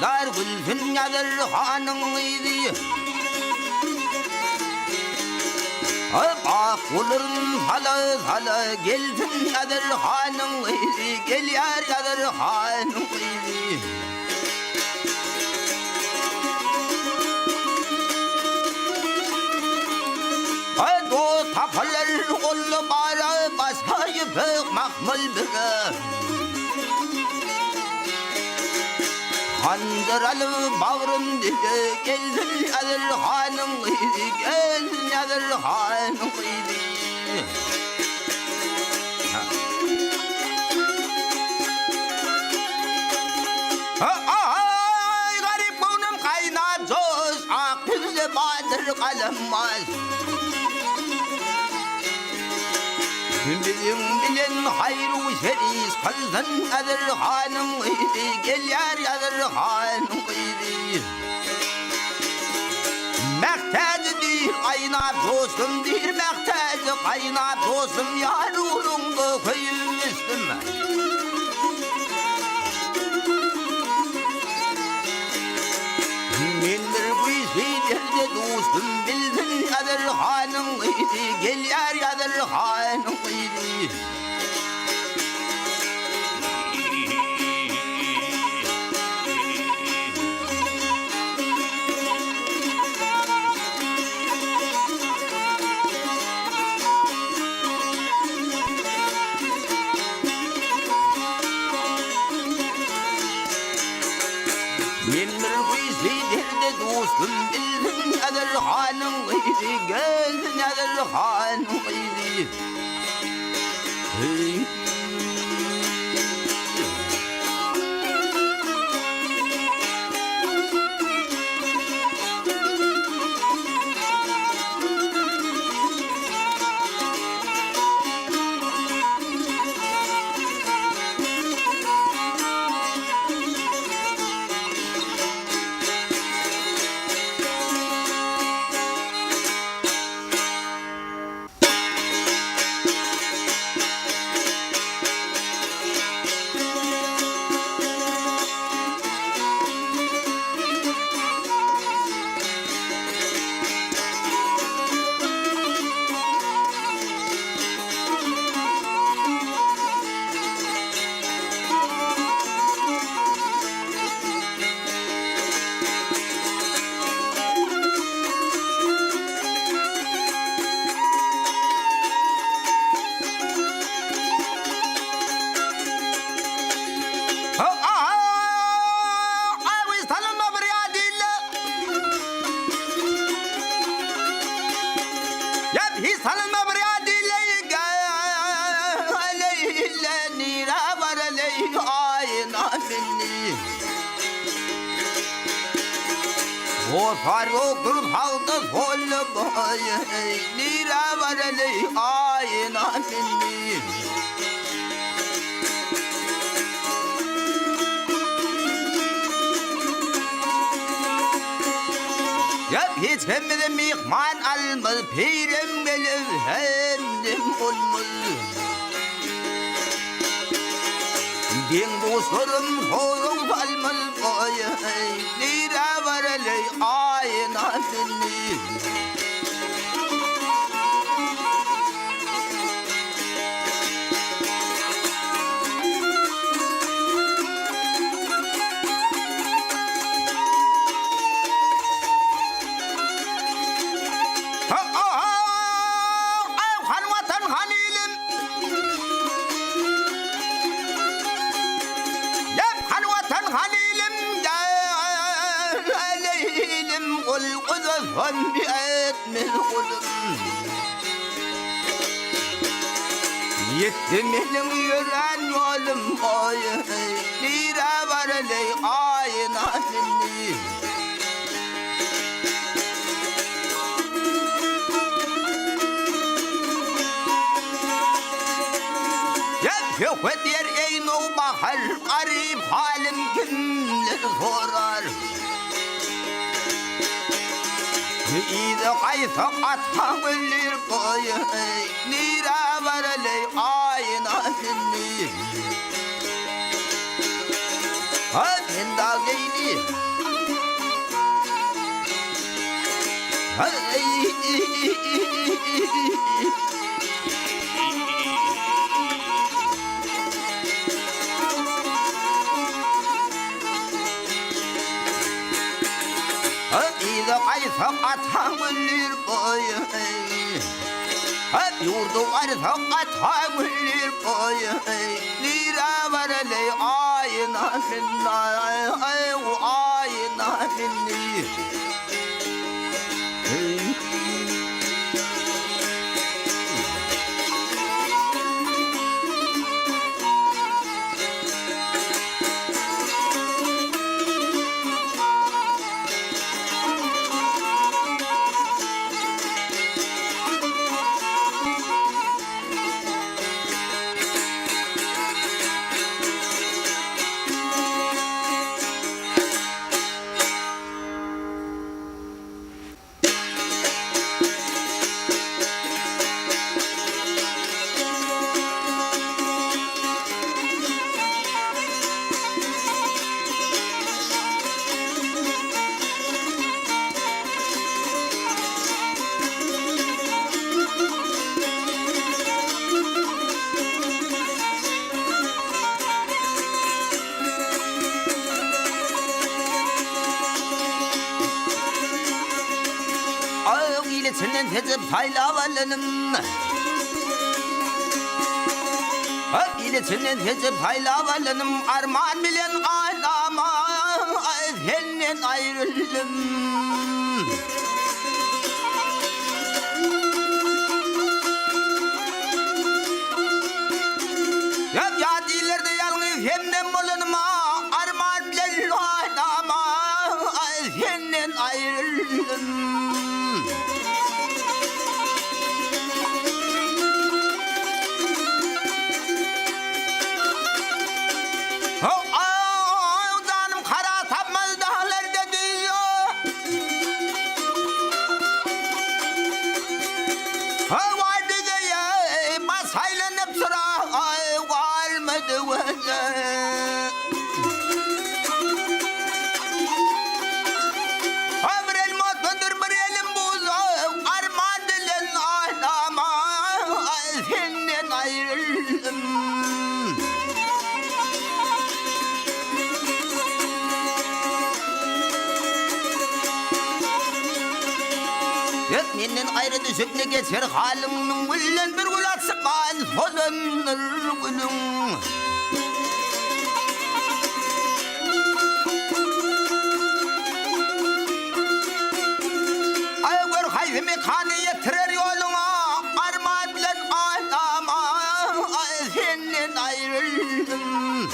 Lar gülsün yadır hanın idi. Bak olurun hala hala gelsin yadır hanın idi. Gel yar yadır hanın idi. O tapalar ollu bara basayı pek makmul bire. Kandıralı bağrım dedi gelsin yadır hanım idi. Gelsin yadır hanım idi. Ay garip bunun kaynatız akıllı badır kalamaz. Bilen hayru şeris kalsın yadır hanım idi. Gel yar yadır hanım idi. Mehtacı değil kaynat dostum değil. Mehtacı kaynat dostum yar uğrunda kıymıştım. Mindir bu işi dostum bilsin yadır hanım idi. Gel yar yadır hanım idi. Mindir bu işi dostum bilsin yadır hanım idi. Gelsin yadır hanım idi. O faruk halda sol boy nira vareli ayna minni. Ya hiç hemde mihman almaz pirem gelir hemdim olmaz. Din dostlarım hoyun almaz boy nira vareli ayna minni. Yettim elim yören yolum oy nira vareli ayna minni. Yet yer ey no bahar garip halim kimler sorar. İde kaysa atağılır koy nira vareli ayna minni. 된다게이니 어디서 가서 아탕을 잃어요 요도 가서 아탕을 잃어요 니라 말하네 아예 나는 나 아이고 아예 나는 니 ile senden tezip paylavalının ile senden tezip paylavalının armağan bilen anama senden ayrıldım ya dillerde yalnız senden bulunma armağan bilen anama senden ayrıldım canım kara tapmaz dağlarda diyor vardı diye masayla nefsira varmadı vece bir el motundur bir elim buzu armağan dilen adama senden ayrıldım Menden ayrı düşüp ne geçer halimnin Güllen bir gül atsıkan solanır gülüm Ay gör hayfimi kanı yetirir yoluna Armağan bilen anama senden ayrıldım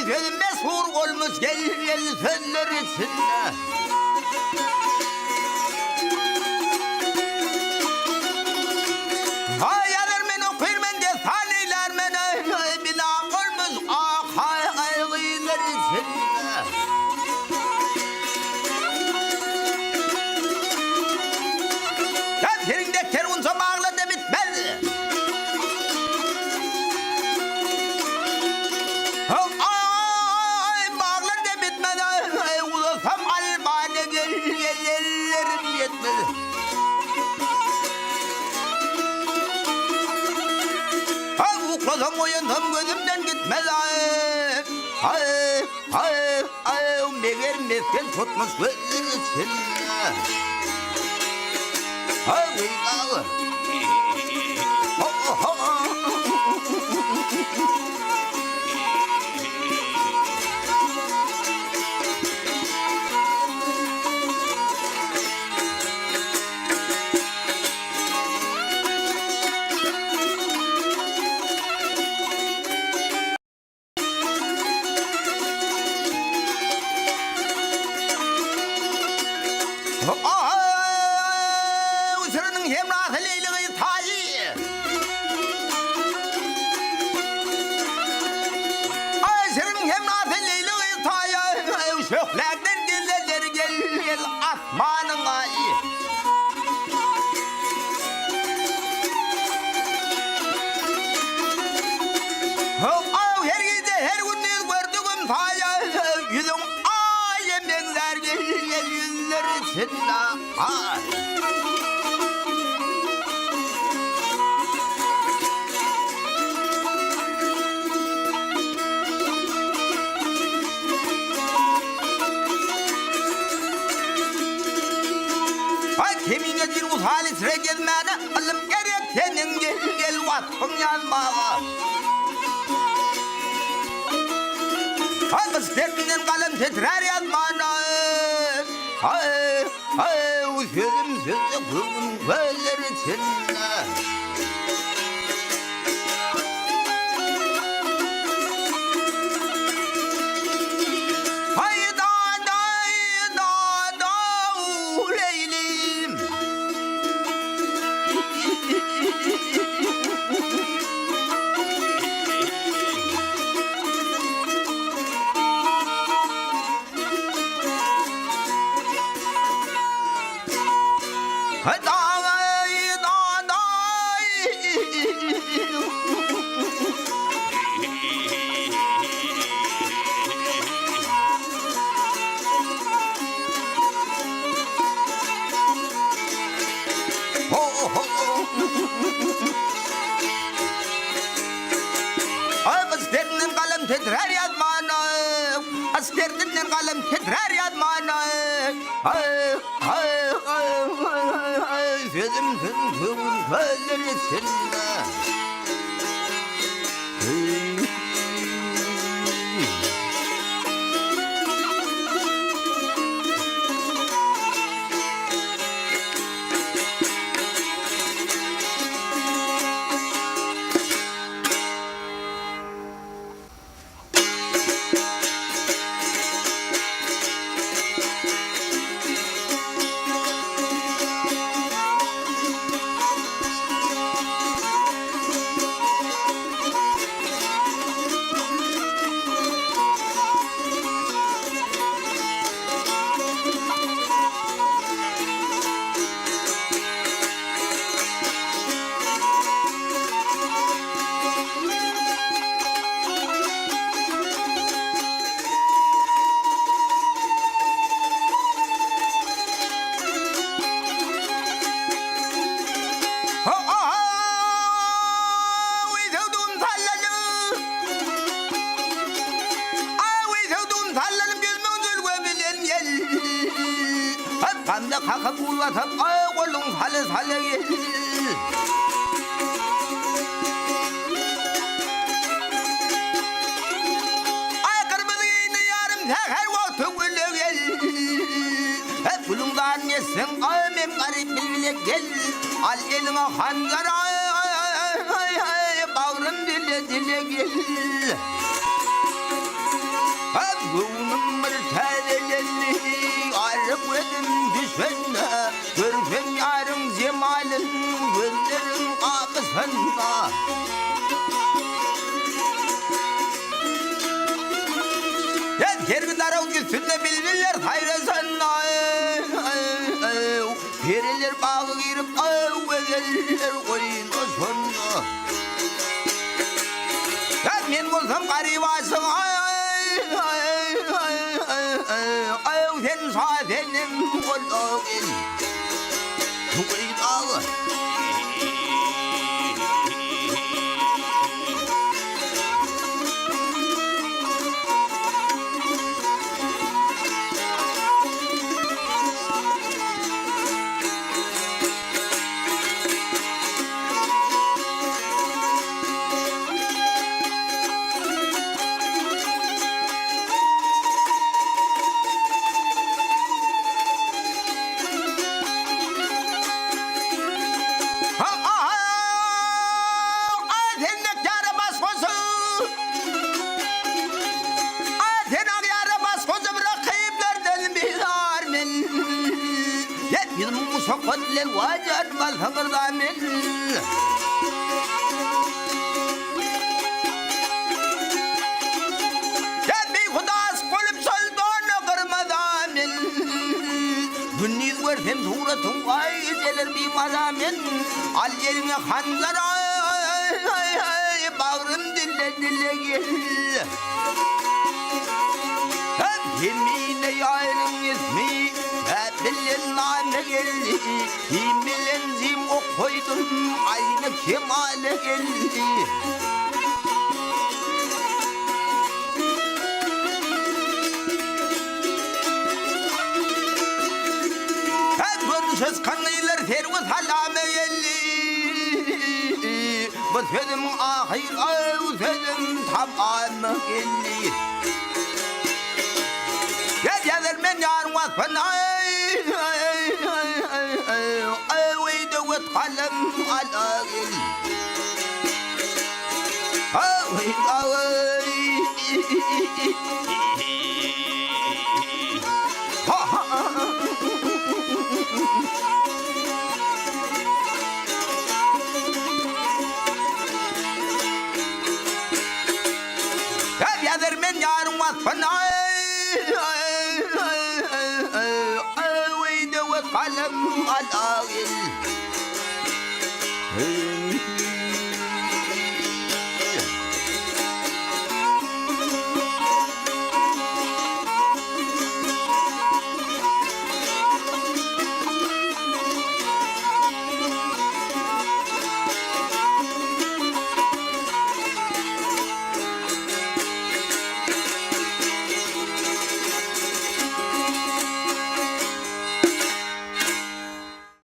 sözüme sur olmuş gel sözler içinde. Hayalar beni okuyur men de saniler beni bina olmuş aygılar içinde. Yerinde kervansa bağladı bitmez. Ay bağladı bitmez. Ay ulusam albane gellerim yetmez. Ay uklasam oyandım gözümden gitmez. Ay meğer mesken tutmuş gözler içinde. Ay vay. 우스러는 힘나서 레일을 타지. Senin hemnatı leyla'yı taya şöhlerden gel gel asmanın ayı. Her gece her gün gördüğüm taya yüzüm ayı benzer gel yüzler içinde ay. Kemine bir uhalis regedmene alıp gerek senin gel vasfın yazmağa. Kız terminen kalem titrer yazmana. Sözüm sözü kılın gözler içinde. Askerden kalem titrer yazmana. Askerden kalem titrer yazmana. Sözüm sözüm gözler içinde. 감자 각각 울와서 얼렁 살래 Bulungan yesem almem garip bilbile gel Al elime hangar bağrım dile gel düşende görsem yarın cemalin gözlerin akısında. Kerbi darıl üstünde bilbiler hayresanna. Periler bağı girip egeller koyuna sonuna. Men bolsam garibasın sen sadenim olagin Kuydağı Sokotlen wajar mal hangardamen Yabi khudas kolum soldon garmadamen Bunni vertem thura thumai jeler bi madamen al yerine khanlar bağrım dille dille gel Yemine yarın ismi Bilen nane geldi Bilen zim o koydum Aynı kemale geldi Görüşüz kanıylar fervuz halame geldi Bu sözüm ahir Bu sözüm tabağına geldi Geceler men yarın vasfın kalem alagil Yader men yarın vasfın kalem alagil